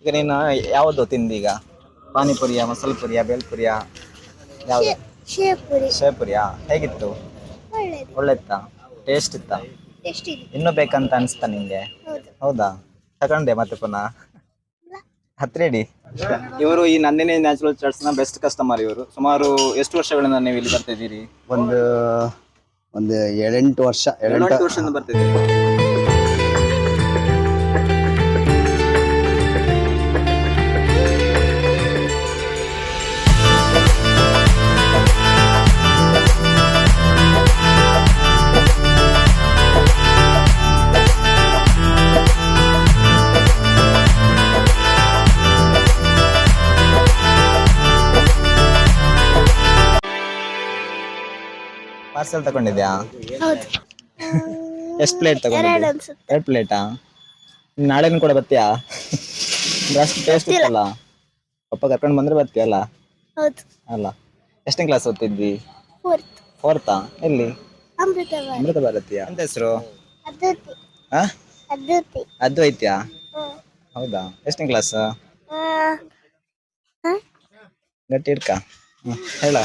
ಈಗ ನೀನು ಯಾವುದು ತಿಂದೀಗ? ಪಾನಿಪುರಿಯ, ಮಸಾಲೆ ಪುರಿಯ, ಬೇಲ್ಪುರಿಯ, ಯಾವ್ದು? ಶೇಪುರಿ. ಶೇಪುರಿಯಾ? ಹೇಗಿತ್ತು? ಒಳ್ಳೇದು. ಒಳ್ಳೆತ್ತಾ? ಟೇಸ್ಟ್ ಇತ್ತಾ? ಎಷ್ಟಿದೆ? ಇನ್ನೂ ಬೇಕಂತ ಅನಿಸ್ತಾ ನಿಂಗೆ? ಹೌದು. ಹೌದಾ? ತಗೊಂಡೆ ಮತ್ತೆ ಪುನಃ ಹತ್ರೇಡಿ. ಇವರು ಈ ನಂದಿನಿ ನ್ಯಾಚುರಲ್ ಚಾಟ್ಸ್ ನ ಬೆಸ್ಟ್ ಕಸ್ಟಮರ್. ಇವರು ಸುಮಾರು ಎಷ್ಟು ವರ್ಷಗಳಿಂದ ನೀವು ಇಲ್ಲಿ ಬರ್ತಿದ್ದೀರಿ? ಒಂದು ಒಂದು 7-8 ವರ್ಷ. 7-8 ವರ್ಷದಿಂದ ಬರ್ತಿದ್ದೀರಿ. ಪಾರ್ಸೆಲ್ ತಗೊಂಡಿದ್ಯಾ? ಹೌದು. ಎಷ್ಟು ಪ್ಲೇಟ್ ತಗೊಂಡಿದ್ಯಾ? 2 ಅನ್ಸುತ್ತೆ. 2 ಪ್ಲೇಟಾ? ನಾಳೆನೂ ಕೂಡ ಬರ್ತೀಯಾ? ಅಷ್ಟು ಟೇಸ್ಟ್ ಇತ್ತಲ್ಲ, ಪಪ್ಪ ಕರ್ಕೊಂಡು ಬಂದ್ರೆ ಬರ್ತೀಯಲ್ಲ? ಹೌದು. ಅಲ್ಲ, ಎಷ್ಟನೇ ಕ್ಲಾಸ್ ಓದ್ತಿದ್ವಿ? 4th. 4th? ಎಲ್ಲಿ? ಅಮೃತವಾಣಿ. ಅಮೃತ ಭಾರತಿಯ? ಅಂತ ಹೆಸರು? ಅದ್ಧೂತಿ. ಹಾ, ಅದ್ಧೂತಿ. ಅದ್ವೈತ್ಯ? ಹ್ಮ್. ಹೌದಾ? ಎಷ್ಟನೇ ಕ್ಲಾಸ್? ಆ, ಹ? ಗಟ್ಟಿ ಇಡ್ಕ. ಹೇಳ,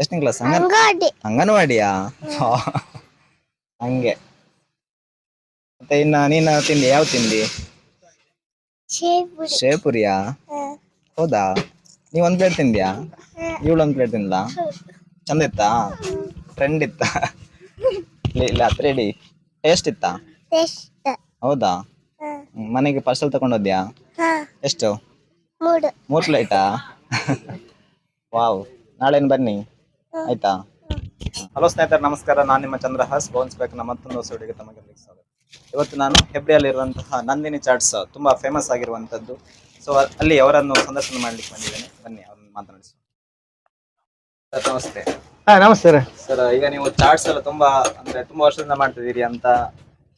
ಎಷ್ಟನೇ ಕ್ಲಾಸ್? ಅಂಗಡಿ. ಅಂಗನವಾಡಿಯಾ? ಹಂಗೆ. ಮತ್ತೆ ಇನ್ನ ನೀನು ತಿಂಡಿ ಯಾವ ತಿಂಡಿ? ಶೇಪುರಿ. ಶೇಪುರಿಯಾ? ಹೌದಾ? ನೀವ್ 1 ಪ್ಲೇಟ್ ತಿಂದ್ಯಾ? ಇವಳು 1 ಪ್ಲೇಟ್ ತಿಂದ್ಲಾ? ಚಂದ ಇತ್ತಾ? ಟ್ರೆಂಡ್ ಇತ್ತಾ? ಇಲ್ಲ ರೆಡಿ. ಟೇಸ್ಟ್ ಇತ್ತಾ? ಟೇಸ್ಟ್. ಹೌದಾ? ಮನೆಗೆ ಪಾರ್ಸಲ್ ತಗೊಂಡೋದ್ಯಾ? ಹಾ. ಎಷ್ಟು? 3. 3 ಪ್ಲೇಟಾ? ವಾವ್, ನಾಳೆನ್ ಬನ್ನಿ ಆಯ್ತಾ? ಹಲೋ ಸ್ನೇಹಿತರೆ, ನಮಸ್ಕಾರ. ನಾನು ನಿಮ್ಮ ಚಂದ್ರಹಾಸ್ ಬೌನ್ಸ್ ಬ್ಯಾಕ್ ನ ಮತ್ತೊಂದು ಹೊಸಡಿಗೆ ತಮಗೆಲ್ಲರಿಗೂ ಸ್ವಾಗತ. ಇವತ್ತು ನಾನು ಹೆಬ್ರಿಯಲ್ಲಿರುವಂತಹ ನಂದಿನಿ ಚಾಟ್ಸ್ ತುಂಬಾ ಫೇಮಸ್ ಆಗಿರುವಂತದ್ದು. ಸೊ ಅಲ್ಲಿ ಅವರನ್ನು ಸಂದರ್ಶನ ಮಾಡ್ಲಿಕ್ಕೆ ಬಂದಿದ್ದೇನೆ. ಬನ್ನಿ ಅವ್ರನ್ನ ಮಾತನಾಡಿಸುವ. ಸರ್ ನಮಸ್ತೆ. ನಮಸ್ತೆ ಸರ್, ಈಗ ನೀವು ಚಾಟ್ಸ್ ಎಲ್ಲ ತುಂಬಾ ವರ್ಷದಿಂದ ಮಾಡ್ತಿದ್ದೀರಿ ಅಂತ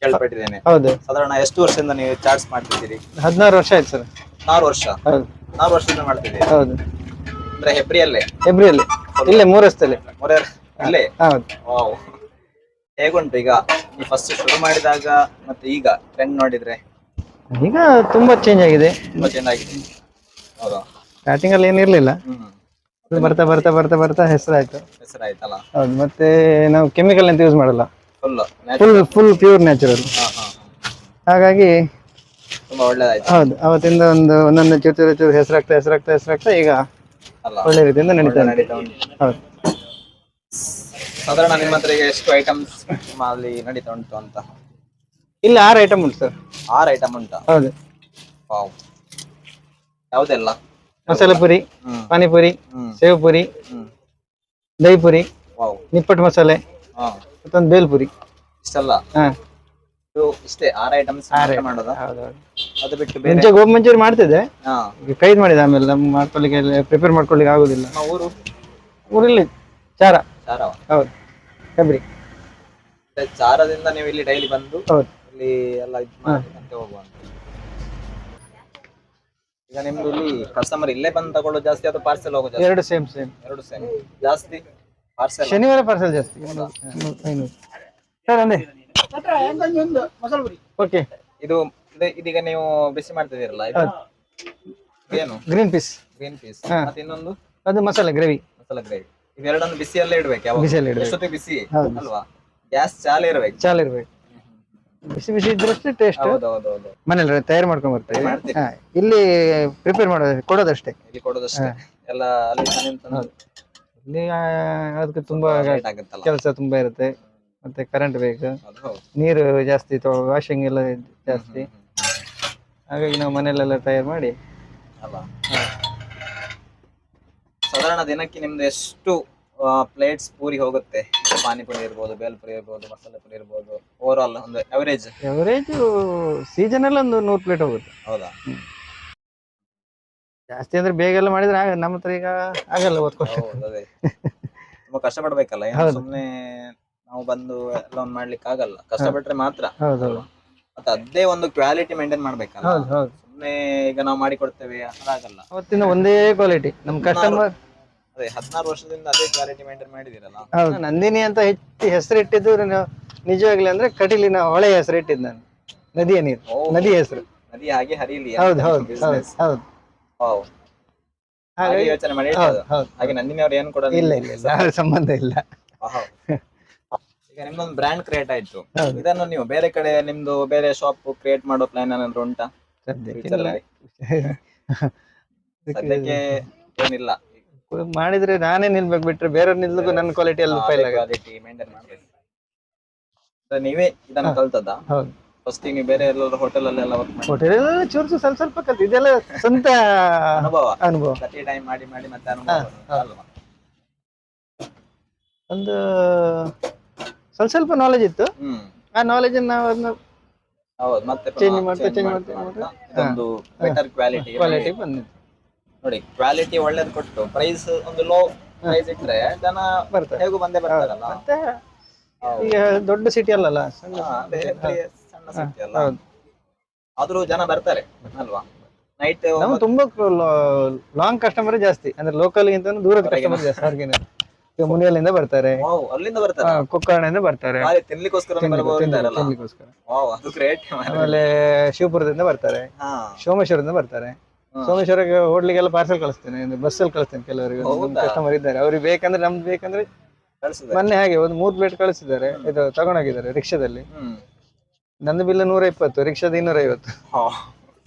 ಕೇಳ್ಪಟ್ಟಿದ್ದೇನೆ. ಹೌದು. ಸಾಧಾರಣ ಎಷ್ಟು ವರ್ಷದಿಂದ ನೀವು ಚಾಟ್ಸ್ ಮಾಡ್ತಿದ್ದೀರಿ? 16 ವರ್ಷ ಆಯ್ತು ಸರ್. 4 ವರ್ಷ? ಹೌದು. 4 ವರ್ಷದಿಂದ ಮಾಡ್ತಿದ್ದೀರಿ? ಹೌದು. ಅಂದ್ರೆ ಹೆಬ್ರಿಯಲ್ಲೇ? ಹೆಬ್ರಿಯಲ್ಲಿ, ಇಲ್ಲೇ 3 ರಸ್ತೆಯಲ್ಲಿ. ಇಲ್ಲೇ? ಹೌದು. ವಾವ್, ಹೇಗುಂಟು ಈಗ ನೀವು ಫಸ್ಟ್ ಶುರು ಮಾಡಿದಾಗ ಮತ್ತೆ ಈಗ ಟ್ರೆಂಡ್ ನೋಡಿದ್ರೆ? ಈಗ ತುಂಬಾ ಚೇಂಜ್ ಆಗಿದೆ. ತುಂಬಾ ಚೆನ್ನಾಗಿದೆ. ಹೌದಾ? ಸ್ಟಾರ್ಟಿಂಗ್ ಅಲ್ಲಿ ಏನಿರ್ಲಿಲ್ಲ, ಬರ್ತಾ ಬರ್ತಾ ಬರ್ತಾ ಬರ್ತಾ ಹೆಸರಾಯ್ತು. ಹೆಸರಾಯ್ತಲ್ಲ? ಹೌದು. ಮತ್ತೆ ನಾವು ಕೆಮಿಕಲ್ ಅಂತ ಯೂಸ್ ಮಾಡಲ್ಲ, ಫುಲ್ ಫುಲ್ ಪ್ಯೂರ್ ನ್ಯಾಚುರಲ್. ಹಾಗಾಗಿ ತುಂಬಾ ಒಳ್ಳೇದಾಯ್ತು. ಹೌದು, ಅವತ್ತಿಂದ ಒಂದೊಂದು ಚೂರು ಚೂರು ಹೆಸರಾಗ್ತಾ ಈಗ ಅಲ್ಲ, ಒಳ್ಳೆ ರೀತಿಯಿಂದ ನಡೀತಾ ಉಂಟು. ಹೌದು. ಸಾಧಾರಣ ನಿಮ್ಮ ಹತ್ರ ಈಗ ಎಷ್ಟು ಐಟಮ್ಸ್ ಅಲ್ಲಿ ನಡೀತಾ ಉಂಟು ಅಂತ? ಇಲ್ಲಿ 6 ಐಟಮ್ ಉಂಟು ಸರ್. 6 ಐಟಮ್ ಉಂಟಾ? ಹೌದು. ವಾವ್, ಯಾವುದೆಲ್ಲ? ಮಸಾಲೆ ಪುರಿ, ಪಾನಿಪುರಿ, ಸೇವ್ ಪುರಿ, ದಹಿ ಪುರಿ, ನಿಪ್ಪಟ್ಟು ಮಸಾಲೆ, ಮತ್ತೊಂದು ಬೇಲ್ಪುರಿ. ಇಷ್ಟಲ್ಲ? ಇಷ್ಟೇ 6 ಐಟಮ್ಸ್ ಮಾಡೋದಾ? ಅದು ಬಿಟ್ಟು ಮುಂಚೆ ಗೋಬಿ ಮಂಚೂರಿ ಮಾಡ್ತಿದ್ದೆ, ಕೈದ್ ಮಾಡಿದೆ. ಆಮೇಲೆ ನಮ್ಮ ಮಾಡ್ಕೊಳ್ಳಿಕ್ಕೆ ಪ್ರಿಪೇರ್ ಮಾಡ್ಕೊಳ್ಳಿಕ್ಕೆ ಆಗುದಿಲ್ಲ. ಊರಲ್ಲಿ ಚಾರ. ಹೌದು, ಹೆಬ್ರಿ. ಚಾರದಿಂದ ನೀವು ಇಲ್ಲಿ ಡೈಲಿ ಬಂದು ಇಲ್ಲಿ ಎಲ್ಲ ಮತ್ತೆ ಹೋಗುವಂತ. ಈಗ ನಿಮ್ದು ಇಲ್ಲಿ ಕಸ್ಟಮರ್ ಇಲ್ಲೇ ಬಂದು ತಗೊಳ್ಳೋದು ಜಾಸ್ತಿ ಅಥವಾ ಪಾರ್ಸೆಲ್ ಹೋಗೋದು ಜಾಸ್ತಿ? ಎರಡು ಸೇಮ್ ಜಾಸ್ತಿ ಪಾರ್ಸೆಲ್. ಶನಿವಾರ ಪಾರ್ಸೆಲ್ ಜಾಸ್ತಿ. ಸರ್ ಅಂದೆ ಓಕೆ. ಇದೀಗ ನೀವು ಬಿಸಿ ಮಾಡ್ತಿದ್ದೀರಲ್ಲ, ಏನು? Green piece. ಮತ್ತೆ ಇನ್ನೊಂದು ಅದು ಮಸಾಲೆ ಗ್ರೇವಿ. ಇವೆರಡನ್ನು ಬಿಸಿಯಲ್ಲೇ ಇಡ್ಬೇಕು? ಬಿಸಿಯಲ್ಲಿ ಇಡ್ಬೇಕು. ಎಷ್ಟೊತ್ತಿಗೆ ಬಿಸಿ ಅಲ್ವಾ? ಗ್ಯಾಸ್ ಚಾಲೆ ಇರ್ಬೇಕು. ಬಿಸಿ ಬಿಸಿ ಇದ್ರಷ್ಟೇ ಟೇಸ್ಟ್. ಮನೇಲಿ ತಯಾರು ಮಾಡ್ಕೊಂಡ್ ಬರ್ತೇವೆ. ಇಲ್ಲಿ ಪ್ರಿಪೇರ್ ಮಾಡೋದು ಕೊಡೋದಷ್ಟೇ. ಎಲ್ಲ ಇಲ್ಲಿ ಅದಕ್ಕೆ ತುಂಬಾ ಕೆಲಸ ತುಂಬಾ ಇರುತ್ತೆ. ಮತ್ತೆ ಕರೆಂಟ್ ಬೇಕು, ನೀರು ಜಾಸ್ತಿ, ವಾಷಿಂಗ್ ಎಲ್ಲ ಜಾಸ್ತಿ. ಹಾಗಾಗಿ ನಾವು ಮನೆಯಲ್ಲೆಲ್ಲ ತಯಾರು ಮಾಡಿ. ಸಾಧಾರಣ ದಿನಕ್ಕೆ ನಿಮ್ದು ಎಷ್ಟು ಪ್ಲೇಟ್ಸ್ ಪೂರಿ ಹೋಗುತ್ತೆ? ಪಾನಿಪುರಿ ಇರ್ಬೋದು, ಬೇಲ್ಪುರಿ ಇರ್ಬೋದು, ಮಸಾಲೆ ಪುರಿ ಇರ್ಬೋದು, ಓವರ್ ಆಲ್ ಒಂದು ಎವರೇಜ್ ಸೀಸನ್ ಎಲ್ಲ ಒಂದು 100 ಪ್ಲೇಟ್ ಹೋಗುತ್ತೆ. ಹೌದಾ? ಜಾಸ್ತಿ ಅಂದ್ರೆ ಬೇಗ ಎಲ್ಲ ಮಾಡಿದ್ರೆ ನಮ್ಮ ಹತ್ರ ಈಗ ಆಗಲ್ಲ. ಅದೇ ತುಂಬಾ ಕಷ್ಟಪಡ್ಬೇಕಲ್ಲ, ಸುಮ್ನೆ ನಾವು ಬಂದು ಎಲ್ಲ ಮಾಡ್ಲಿಕ್ಕೆ ಆಗಲ್ಲ. ಕಷ್ಟಪಟ್ರೆ ಮಾತ್ರ. ಮತ್ತೆ ಅದೇ ಒಂದು ಕ್ವಾಲಿಟಿ ಮೇಂಟೈನ್ ಮಾಡ್ಬೇಕಲ್ಲ. ಸುಮ್ನೆ ಈಗ ನಾವು ಮಾಡಿ ಕೊಡ್ತೇವೆ ಅದಾಗಲ್ಲ. ಅವತ್ತಿನ ಒಂದೇ ಕ್ವಾಲಿಟಿ ನಮ್ಮ ಕಸ್ಟಮರ್. ಅದೇ 16 ವರ್ಷದಿಂದ ಅದೇ ಕ್ವಾಲಿಟಿ ಮೇಂಟೈನ್ ಮಾಡಿದಿರಲ್ಲ. ನಂದಿನಿ ಅಂತ ಹೆಚ್ಚು ಹೆಸರಿಟ್ಟಿದ್ದು ನಿಜವಾಗ್ಲಿ ಅಂದ್ರೆ ಕಟೀಲಿನ ಹೊಳೆ ಹೆಸರು ಇಟ್ಟಿದ್ದು ನಾನು. ನದಿಯ ನೀರು, ನದಿ ಹೆಸರು. ನದಿ ಹಾಗೆ ಹರಿಯಲಿ ಹೌದು ಹೌದು ಹೌದು ಬಿಸ್ನೆಸ್. ಹೌದು. ವಾವ್, ಹಾಗೆ ಹಾಗಾಗಿ ಯೋಚನೆ ಮಾಡಿ ಹೌದು ಇಟ್ಟದ್ದು. ಹೌದು. ಹಾಗೆ ನಂದಿನಿಯವ್ರು ಏನು ಕೂಡ ಇಲ್ಲ ಇಲ್ಲ ಇಲ್ಲ, ಯಾವ ಸಂಬಂಧ ಇಲ್ಲ. ವಾವ್. ಈಗ ನಿಮ್ದೊಂದು ಬ್ರ್ಯಾಂಡ್ ಕ್ರಿಯೇಟ್ ಆಯ್ತು, ಹೌದು. ಇದನ್ನು ನೀವು ಬೇರೆ ಕಡೆ ನಿಮ್ದು ಬೇರೆ ಶಾಪ್ ಕ್ರಿಯೇಟ್ ಮಾಡೋ ಪ್ಲಾನ್ ಏನಾದ್ರು ಉಂಟಾ ಸದ್ಯಕ್ಕೆ ಫ್ಯೂಚರ್ ಇಲ್ಲ. ಅಲ್ಲಿ? ಸದ್ಯಕ್ಕೆ ಏನಿಲ್ಲ. ಮಾಡಿದ್ರೆ ನಾನೇ ನಿಲ್ಬೇಕು, ಬಿಟ್ರೆ ಬೇರೆ ನಿಲ್ಬೇಕು ನನ್ನ ಕ್ವಾಲಿಟಿ ಎಲ್ಲ ಫೈಲ್ ಆಗುತ್ತೆ. ಕ್ವಾಲಿಟಿ ಮೇಂಟೈನ್ ಮಾಡ್ಬೇಕು. ನೀವೇ ಇದನ್ನ ಕಲ್ತದ್ದಾ? ಹೌದು. ಫಸ್ಟ್ ನೀವು ಬೇರೆ ಎಲ್ಲರೂ ಹೋಟೆಲ್ ಅಲ್ಲೆಲ್ಲ ವರ್ಕ್ ಮಾಡಿ ಹೋಟೆಲ್ ಚೂರು ಸ್ವಲ್ಪ ಸ್ವಲ್ಪ ಕಲ್ತು, ಇದೆಲ್ಲ ಸ್ವಂತ ಅನುಭವ ಅನುಭವ. ಪ್ರತಿ ಟೈಮ್ ಮಾಡಿ ಮಾಡಿ ಮತ್ತೆ ಅನುಭವ ಅಲ್ವಾ? ಒಂದು ಸ್ವಲ್ಪ ಸ್ವಲ್ಪ ನಾಲೆಜ್ ಇತ್ತು, ಹ್ಮ್, ಆ ನಾಲೆಜ್ ನಾವು ಅದನ್ನ ಹೌದು. ಮತ್ತೆ ಚೇಂಜ್ ಮಾಡ್ತಾ ಇದೊಂದು ಬೆಟರ್ ಕ್ವಾಲಿಟಿ ಕ್ವಾಲಿಟಿ ಬಂದಿತ್ತು. ನೋಡಿ, ಕ್ವಾಲಿಟಿ ಒಳ್ಳೇದು ಕೊಟ್ಟು ಪ್ರೈಸ್ ಒಂದು ಲೋ ಪ್ರೈಸ್ ಇಟ್ರೆ ಜನ ಬರ್ತಾರೆ. ಹೇಗೂ ಬಂದೇ ಬರ್ತಾರಲ್ಲ. ಮತ್ತೆ ಈಗ ದೊಡ್ಡ ಸಿಟಿ ಅಲ್ಲಲ್ಲ, ಸಣ್ಣ ಸಣ್ಣ ಸಿಟಿ ಅಲ್ಲ, ಹೌದು. ಆದ್ರೂ ಜನ ಬರ್ತಾರೆ ಅಲ್ವಾ? ನೈಟ್ ನಾವು ತುಂಬಾ ಲಾಂಗ್ ಕಸ್ಟಮರ್ ಜಾಸ್ತಿ, ಅಂದ್ರೆ ಲೋಕಲ್ ಗಿಂತ ದೂರದ ಕಸ್ಟಮರ್ ಜಾಸ್ತಿ. ಅವ್ರಿಗೆ ಈಗ ಮುನಿಯಲ್ಲಿಂದ ಬರ್ತಾರೆ, ಅಲ್ಲಿಂದ ಬರ್ತಾರೆ, ಕೊಕ್ಕರ್ಣಿಂದ ಬರ್ತಾರೆ ತಿನ್ಲಿಕ್ಕೋಸ್ಕರ ಬರ್ತಾರಲ್ಲ. ತಿನ್ಲಿಕ್ಕೋಸ್ಕರ. ವಾವ್, ಅದು ಗ್ರೇಟ್. ಆಮೇಲೆ ಶಿವಪುರದಿಂದ ಬರ್ತಾರೆ, ಸೋಮೇಶ್ವರದಿಂದ ಬರ್ತಾರೆ. ಸೋಮೇಶ್ವರಕ್ಕೆ ಹೋಟ್ಲಿಗೆಲ್ಲ ಪಾರ್ಸೆಲ್ ಕಳಿಸ್ತೇನೆ, ಬಸ್ಸಲ್ಲಿ ಕಳಿಸ್ತೇನೆ. ಕೆಲವರಿಗೆ ಕಸ್ಟಮರ್ ಇದ್ದಾರೆ, ಅವ್ರಿಗೆ ಬೇಕಂದ್ರೆ ನಮ್ದು ಬೇಕಂದ್ರೆ. ಮೊನ್ನೆ ಹಾಗೆ ಒಂದು 3 ಪ್ಲೇಟ್ ಕಳಿಸಿದ್ದಾರೆ, ಇದು ತಗೊಂಡೋಗಿದ್ದಾರೆ ರಿಕ್ಷಾದಲ್ಲಿ. ನಂದು ಬಿಲ್ 120, ರಿಕ್ಷಾದ 250.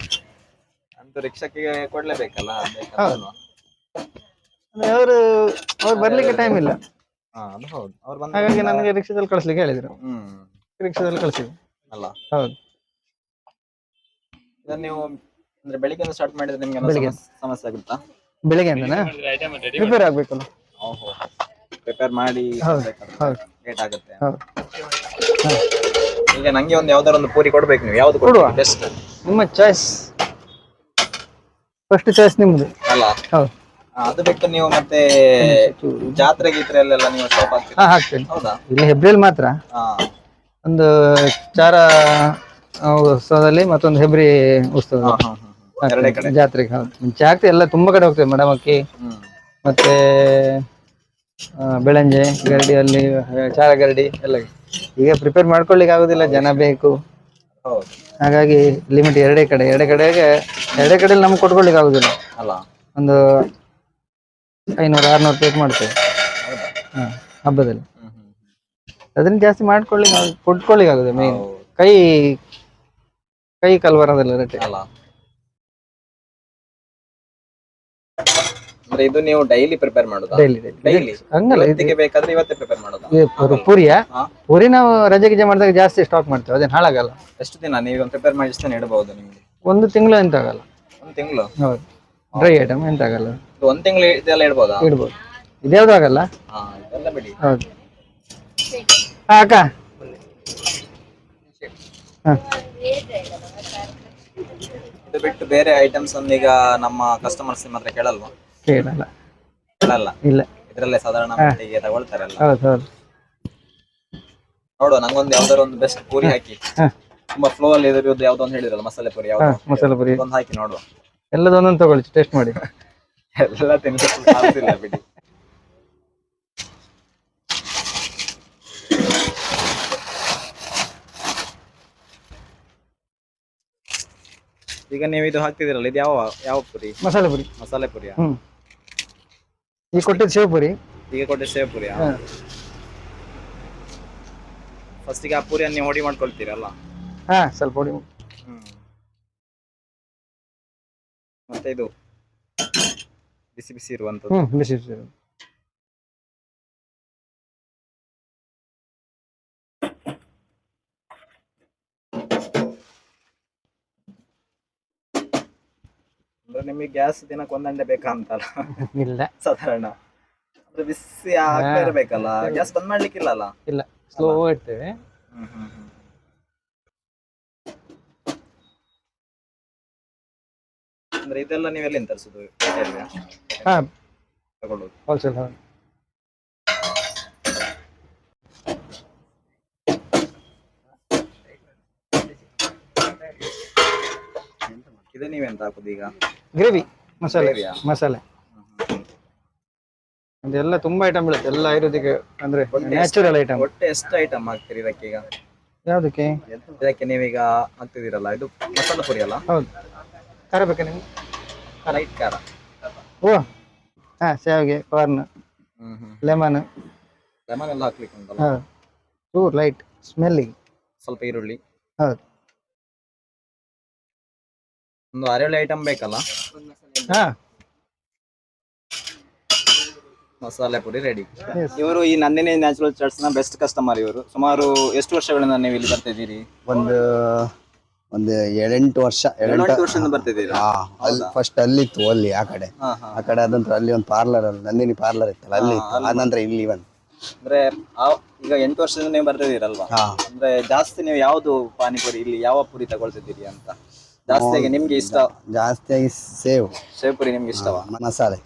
ಅಂತೂ ರಿಕ್ಷಾಕ್ಕೆ ಕೊಡ್ಲೇಬೇಕಲ್ಲ. ಅವರು ಬರ್ಲಿಕ್ಕೆ ಟೈಮ್ ಇಲ್ಲ, ಅದು ಹೌದು. ಅವ್ರು ಬಂದ ಹಾಗಾಗಿ ನನಗೆ ರಿಕ್ಷಾದಲ್ಲಿ ಕಳಿಸ್ಲಿಕ್ಕೆ ಹೇಳಿದ್ರು, ರಿಕ್ಷಾದಲ್ಲಿ ಕಳಿಸಿದ್ರು ಅಲ್ಲ. ಹೌದು. ಇದನ್ನ ನೀವು ಅಂದ್ರೆ ಬೆಳಿಗ್ಗೆ ಸ್ಟಾರ್ಟ್ ಮಾಡಿದ್ರೆ ನಿಮ್ಗೆ ಬೆಳಿಗ್ಗೆ ಸಮಸ್ಯೆ ಆಗುತ್ತಾ? ಬೆಳಿಗ್ಗೆ ಅಂತನಾ ಪ್ರಿಪೇರ್ ಆಗ್ಬೇಕಲ್ಲ. ಪ್ರಿಪೇರ್ ಮಾಡಿ ಹೌದು ಹೌದು ಲೇಟ್ ಆಗುತ್ತೆ. ಹೌದು. ಈಗ ನಂಗೆ ಒಂದು ಯಾವ್ದಾರ ಒಂದು ಪೂರಿ ಕೊಡ್ಬೇಕು, ನೀವು ಯಾವ್ದು ಕೊಡುವ ಬೆಸ್ಟ್? ನಿಮ್ಮ ಚಾಯ್ಸ್, ಫಸ್ಟ್ ಚಾಯ್ಸ್ ನಿಮ್ದು ಅಲ್ಲ. ಹೌದು. ಅದು ಬಿಟ್ಟು ನೀವು ಮತ್ತೆ ಜಾತ್ರೆ ಗೀತ್ರೆಯಲ್ಲೆಲ್ಲ ನೀವು ಶಾಪ್ ಹಾಕ್ತೀರಾ? ಹಾಕ್ತೇನೆ. ಹೌದಾ? ಇಲ್ಲಿ ಹೆಬ್ರಿಯಲ್ಲಿ ಮಾತ್ರ ಒಂದು ಚಾರ ಉತ್ಸವದಲ್ಲಿ, ಮತ್ತೊಂದು ಹೆಬ್ರಿ ಉತ್ಸವ ಎರಡೇ ಕಡೆ ಜಾತ್ರೆಗೆ. ಹೌದು, ಮುಂಚೆ ಆಗ್ತದೆ, ಎಲ್ಲ ತುಂಬಾ ಕಡೆ ಹೋಗ್ತೇವೆ. ಮಡಮಕ್ಕಿ ಮತ್ತೆ ಬೆಳಂಜೆ ಗರಡಿಯಲ್ಲಿ ಚಾರ ಗರಡಿ ಎಲ್ಲ. ಈಗ ಪ್ರಿಪೇರ್ ಮಾಡ್ಕೊಳ್ಳಿಕ್ಕೆ ಆಗುದಿಲ್ಲ, ಜನ ಬೇಕು. ಹಾಗಾಗಿ ಲಿಮಿಟ್ ಎರಡೇ ಕಡೆಯಲ್ಲಿ ನಮ್ಗೆ ಕೊಟ್ಕೊಳ್ಳಿಕ್ಕೆ ಆಗುದಿಲ್ಲ ಅಲ್ಲ. ಒಂದು 500-600 ಪ್ಲೇಟ್ ಮಾಡ್ತೇವೆ ಹಬ್ಬದಲ್ಲಿ. ಅದನ್ನ ಜಾಸ್ತಿ ಕೊಟ್ಕೊಳ್ಳಿಕ್ಕೆ ಆಗುದಿಲ್ಲ. ಮೇನ್ ಕೈ ಕಲ್ವರದಲ್ಲ ರೊಟ್ಟಿ ಅಲ್ಲ. ಅಂದ್ರೆ ಇದು ನೀವು ಡೈಲಿ ಪ್ರಿಪೇರ್ ಮಾಡೋದಾ? ಡೈಲಿ ಹಂಗಲ್ಲ, ಇದಕ್ಕೆ ಬೇಕಾದ್ರೆ ಇವತ್ತೇ ಪ್ರಿಪೇರ್ ಮಾಡೋದಾ? ಪೂರಿ ನಾವು ರಜೆ ಗಿಜೆ ಮಾಡಿದಾಗ ಜಾಸ್ತಿ ಸ್ಟಾಕ್ ಮಾಡ್ತೇವೆ, ಅದೇನು ಹಾಳಾಗಲ್ಲ. ಎಷ್ಟು ದಿನ ನೀವು ಪ್ರಿಪೇರ್ ಮಾಡಿ ಎಷ್ಟು ದಿನ ಇಡಬಹುದು ನಿಮ್ಗೆ? 1 ತಿಂಗಳು ಎಂತ ಆಗಲ್ಲ. 1 ತಿಂಗಳು? ಹೌದು. ಡ್ರೈ ಐಟಮ್ ಎಂತ ಆಗಲ್ಲ. 1 ತಿಂಗಳು ಇದೆಲ್ಲ ಇಡಬಹುದಾ? ಇಡಬಹುದು, ಇದ್ಯಾವ್ದು ಆಗಲ್ಲ. ಇದೆಲ್ಲ ಬಿಡಿ. ಹೌದು. ಅಕ್ಕ ಇದು ಬಿಟ್ಟು ಬೇರೆ ಐಟಮ್ಸ್ ಈಗ ನಮ್ಮ ಕಸ್ಟಮರ್ಸ್ ಮಾತ್ರ ಕೇಳಲ್ವಾ? ಕೇಳಲ್ಲ. ಇಲ್ಲ, ಇದ್ರಲ್ಲೇ ಸಾಧಾರಣ ಮಟ್ಟಿಗೆ ತಗೊಳ್ತಾರಲ್ಲ. ಹೌದು ಹೌದು. ನೋಡುವ, ನಂಗೊಂದು ಯಾವ್ದಾರ ಒಂದು ಬೆಸ್ಟ್ ಪೂರಿ ಹಾಕಿ. ತುಂಬಾ ಫ್ಲೋ ಅಲ್ಲಿ ಇರೋದು ಯಾವ್ದೋ ಒಂದು ಹೇಳಿದ್ರಲ್ಲ, ಮಸಾಲೆ ಪೂರಿ. ಮಸಾಲೆ ಪೂರಿ ಒಂದು ಹಾಕಿ ನೋಡುವ. ಎಲ್ಲದೊಂದೊಂದು ತಗೊಳ್ಳಿ, ಟೇಸ್ಟ್ ಮಾಡಿ. ಎಲ್ಲ ತಿನ್ನಿಲ್ಲ ಬಿಡಿ. ಈಗ ನೀವು ಇದು ಹಾಕ್ತಿದಿರಲ್ಲ, ಇದು ಯಾವ ಪುರಿ? ಮಸಾಲೆ ಪುರಿ. ಮಸಾಲೆ ಪುರಿಯಾ? ಈಗ ಕೊಟ್ಟಿದ್ದು ಸೇವ್ ಪುರಿ. ಈಗ ಕೊಟ್ಟಿದ್ದು ಸೇವ್ ಪುರಿಯಾ? ಫಸ್ಟಿಗೆ ಆ ಪೂರಿಯನ್ನು ನೀವು ಹೊಡಿ ಮಾಡ್ಕೊಳ್ತೀರಲ್ಲ? ಸ್ವಲ್ಪ ಹೊಡಿ. ಮತ್ತೆ ಇದು ಬಿಸಿ ಬಿಸಿ ಇರುವಂತದ್ದು. ಬಿಸಿ ಅಂದ್ರೆ ನಿಮಗೆ ಗ್ಯಾಸ್ ದಿನಕ್ಕೆ 1 ಗಂಟೆ ಬೇಕಾ ಅಂತಲ್ಲ? ಇಲ್ಲ, ಸಾಧಾರಣ ಅಂದ್ರೆ ಬಿಸಿ ಆಗ್ತಾ ಇರ್ಬೇಕಲ್ಲ, ಗ್ಯಾಸ್ ಬಂದ್ ಮಾಡ್ಲಿಕ್ಕಿಲ್ಲ ಅಲ್ಲ? ಇಲ್ಲ, ಸ್ಲೋ ಇಡ್ತೇವೆ. ಅಂದ್ರೆ ಇದೆಲ್ಲ ನೀವು ಎಲ್ಲಿಂದ ತರಿಸುದು? ತಗೊಳ್ಳೋದು ಹೋಲ್ಸೇಲ್. ಇದು ನೀವೆಂತ ಹಾಕುದು ಈಗ? ಗ್ರೇವಿ ಮಸಾಲೆ ಅದೆಲ್ಲ ತುಂಬಾ ಐಟಮ್ ಬೀಳುತ್ತೆ, ಎಲ್ಲ ಆಯುರ್ವೇದಿಕ್ ಅಂದ್ರೆ ನ್ಯಾಚುರಲ್ ಐಟಮ್. ಒಟ್ಟು ಎಷ್ಟು ಐಟಮ್ ಹಾಕ್ತೀರಿ ಇದಕ್ಕೆ ಈಗ? ಯಾವುದಕ್ಕೆ? ಇದಕ್ಕೆ ನೀವೀಗ ಹಾಕ್ತಿದ್ದೀರಲ್ಲ ಇದು ಮಸಾಲ ಪುರಿ ಅಲ್ಲ? ಹೌದು. ಖಾರ ಬೇಕಾ ನಿಮ್ಗೆ? ಲೈಟ್ ಖಾರ. ಓ ಹಾ, ಶಾವಿಗೆ, ಕಾರ್ನ್, ಲೆಮನ್. ಲೆಮನ್ ಎಲ್ಲ ಹಾಕ್ಲಿಕ್ಕೆ ಉಂಟಲ್ಲ? ಹೌದು, ಚೂರ್ ಲೈಟ್ ಸ್ಮೆಲ್ಲಿಗೆ. ಸ್ವಲ್ಪ ಈರುಳ್ಳಿ. ಹೌದು. ಒಂದು 6-7 ಐಟಮ್ ಬೇಕಲ್ಲ? ಹಾ, ಮಸಾಲೆ ಪುರಿ ರೆಡಿ. yes. ಇವರು ಈ ನಂದಿನಿ ನ್ಯಾಚುರಲ್ ಚಾಟ್ಸ್ ನ ಬೆಸ್ಟ್ ಕಸ್ಟಮರ್. ಇವರು ಸುಮಾರು ಎಷ್ಟು ವರ್ಷಗಳಿಂದ ನೀವು ಇಲ್ಲಿ ಬರ್ತಿದ್ದೀರಿ? ಒಂದು 7-8 ವರ್ಷ. 7-8 ವರ್ಷದಿಂದ ಬರ್ತಿದ್ದೀರಾ? ಅಲ್ಲಿ ಫಸ್ಟ್ ಅಲ್ಲಿತ್ತು, ಅಲ್ಲಿ ಆ ಕಡೆ ಆದ ನಂತರ ಅಲ್ಲಿ ಒಂದು ಪಾರ್ಲರ್, ಅಲ್ಲಿ ನಂದಿನಿ ಪಾರ್ಲರ್ ಇತ್ತಲ್ಲ, ಅಲ್ಲಿ ಇತ್ತು. ಆದ ನಂತರ ಇಲ್ಲಿ ಬಂದು ಅಂದ್ರೆ ಈಗ 8 ವರ್ಷದಿಂದ ನೀವು ಬರ್ತಿದ್ದೀರಲ್ವಾ? ಹಾ. ಅಂದ್ರೆ ಜಾಸ್ತಿ ನೀವು ಯಾವ್ದು ಪಾನಿಪುರಿ ಇಲ್ಲಿ ಯಾವ ಪುರಿ ತಗೊಳ್ತಿದ್ದೀರಿ ಅಂತ? ಜಾಸ್ತಿಯಾಗಿ ನಿಮ್ಗೆ ಇಷ್ಟ? ಜಾಸ್ತಿಯಾಗಿ ಸೇವ್ ಪುರಿ ನಿಮ್ಗೆ ಇಷ್ಟವಾ? ಮಸಾಲೆ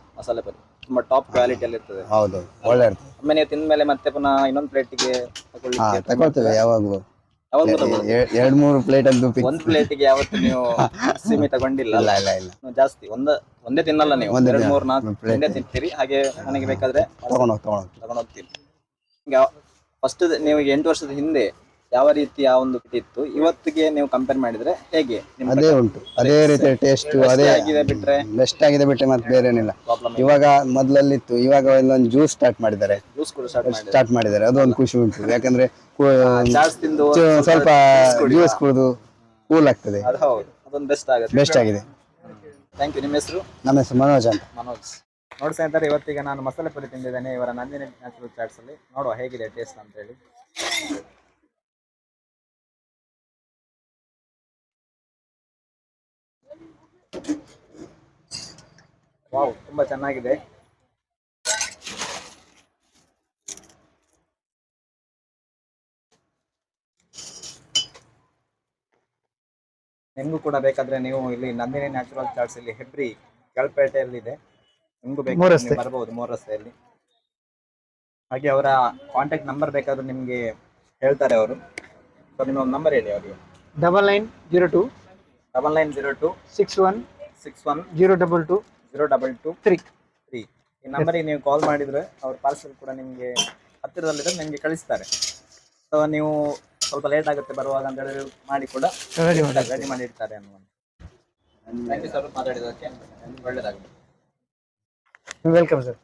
ಪುರಿ ತುಂಬಾ ಟಾಪ್ ಕ್ವಾಲಿಟಿಯಲ್ಲಿ ಇರ್ತದೆ. ಹೌದು, ಒಳ್ಳೆ ಇರ್ತದೆ. ಒಮ್ಮೆ ನೀವು ತಿಂದ್ಮೇಲೆ ಮತ್ತೆ ಪುನಃ ಇನ್ನೊಂದು ಪ್ಲೇಟಿಗೆ ತಗೊಳ್ತೇವೆ ಯಾವಾಗಲೂ. ಯಾವಾಗ ತಗೊಳ್ತೀರಿ? 2-3 ಪ್ಲೇಟ್ ಅಂತೂ ಒಂದ್ ಪ್ಲೇಟಿಗೆ ಯಾವತ್ತು ನೀವು ಸೀಮೆ ತಗೊಂಡಿಲ್ಲ? ಇಲ್ಲ. ನೀವು ಜಾಸ್ತಿ ಒಂದೇ ತಿನ್ನಲ್ಲ ನೀವು, 2-3-4 ತಿಂದೇ ತಿಂತೀರಿ. ಹಾಗೆ ಮನೆಗೆ ಬೇಕಾದ್ರೆ ತಗೊಂಡು ಹೋಗ್ತೀರಿ. ಈಗ ಫಸ್ಟ್ ನೀವು 8 ವರ್ಷದ ಹಿಂದೆ ಯಾವ ರೀತಿಯ ಒಂದು ಇತ್ತು, ಇವತ್ತಿಗೆ ನೀವು ಕಂಪೇರ್ ಮಾಡಿದ್ರೆ ಹೇಗೆ? ಅದೇ ಉಂಟು, ಅದೇ ರೀತಿ ಟೇಸ್ಟ್ ಅದೇ ಬಿಟ್ರೆ ಬೆಸ್ಟ್ ಆಗಿದೆ ಬಿಟ್ರೆ ಮತ್ತೆ ಬೇರೆ ಏನಿಲ್ಲ. ಪ್ರಾಬ್ಲಮ್ ಇವಾಗ ಮೊದಲಲ್ಲಿತ್ತು, ಇವಾಗ ಒಂದು ಜ್ಯೂಸ್ ಸ್ಟಾರ್ಟ್ ಮಾಡಿದ್ದಾರೆ. ಜ್ಯೂಸ್ ಕೂಡ ಸ್ಟಾರ್ಟ್ ಮಾಡಿದ್ದಾರೆ, ಅದು ಒಂದು ಖುಷಿ ಉಂಟು. ಯಾಕಂದ್ರೆ ಚಾಟ್ಸ್ ತಿಂದು ಸ್ವಲ್ಪ ಜ್ಯೂಸ್ ಕುಡಿದು ಕೂಲ್ ಆಗ್ತದೆ. ಅದು ಹೌದು, ಅದೊಂದು ಬೆಸ್ಟ್ ಆಗಿದೆ. Thank you. ನಿಮ್ಮ ಹೆಸರು? ನಮ್ಮ ಹೆಸರು ಮನೋಜ್ ಅಂತ. ಮನೋಜ್. ನೋಡಿ ಸ್ನೇಹಿತರೆ, ಇವತ್ತಿಗೆ ನಾನು ಮಸಾಲೆ ಪುರಿ ತಿಂದಿದ್ದೇನೆ ಇವರ ನಂದಿನಿ ನ್ಯಾಚುರಲ್ ಚಾಟ್ಸ್ ಅಲ್ಲಿ. ನೋಡುವ ಹೇಗಿದೆ ಟೇಸ್ಟ್ ಅಂತ ಹೇಳಿ. ವಾವ್, ತುಂಬಾ ಚೆನ್ನಾಗಿದೆ. ನಿಮಗೂ ಕೂಡ ಬೇಕಾದ್ರೆ ನೀವು ಇಲ್ಲಿ ನಂದಿನಿ ನ್ಯಾಚುರಲ್ ಚಾಟ್ಸ್ ಇಲ್ಲಿ ಹೆಬ್ರಿ ಕೆಳಪೇಟೆಯಲ್ಲಿ ಇದೆ. ನಿಮಗೂ ಬೇಕಾದ್ರೆ ಬರಬಹುದು, 3 ರಸ್ತೆಯಲ್ಲಿ. ಹಾಗೆ ಅವರ ಕಾಂಟ್ಯಾಕ್ಟ್ ನಂಬರ್ ಬೇಕಾದ್ರೆ ನಿಮ್ಗೆ ಹೇಳ್ತಾರೆ ಅವರು. ಸೊ ನಿಮ್ಮ ಒಂದು ನಂಬರ್ ಹೇಳಿ ಅವರಿಗೆ. 9902 9902 61 61 022 022 3. ಈ ನಂಬರಿಗೆ ನೀವು ಕಾಲ್ ಮಾಡಿದ್ರೆ ಅವ್ರ ಪಾರ್ಸಲ್ ಕೂಡ ನಿಮಗೆ ಹತ್ತಿರದಲ್ಲಿದ್ರೆ ನಿಮಗೆ ಕಳಿಸ್ತಾರೆ. ಸೊ ನೀವು ಸ್ವಲ್ಪ ಲೇಟ್ ಆಗುತ್ತೆ ಬರುವಾಗ ಅಂತ ಹೇಳಿ ಮಾಡಿ ಕೂಡ ರೆಡಿ ಮಾಡಿ ಇಡ್ತಾರೆ ಅನ್ನುವಂಥ. ಥ್ಯಾಂಕ್ ಯು ಸರ್ ಮಾತಾಡಿದ್ದಕ್ಕೆ. ಒಳ್ಳೆಯದಾಗಲಿ. Welcome sir.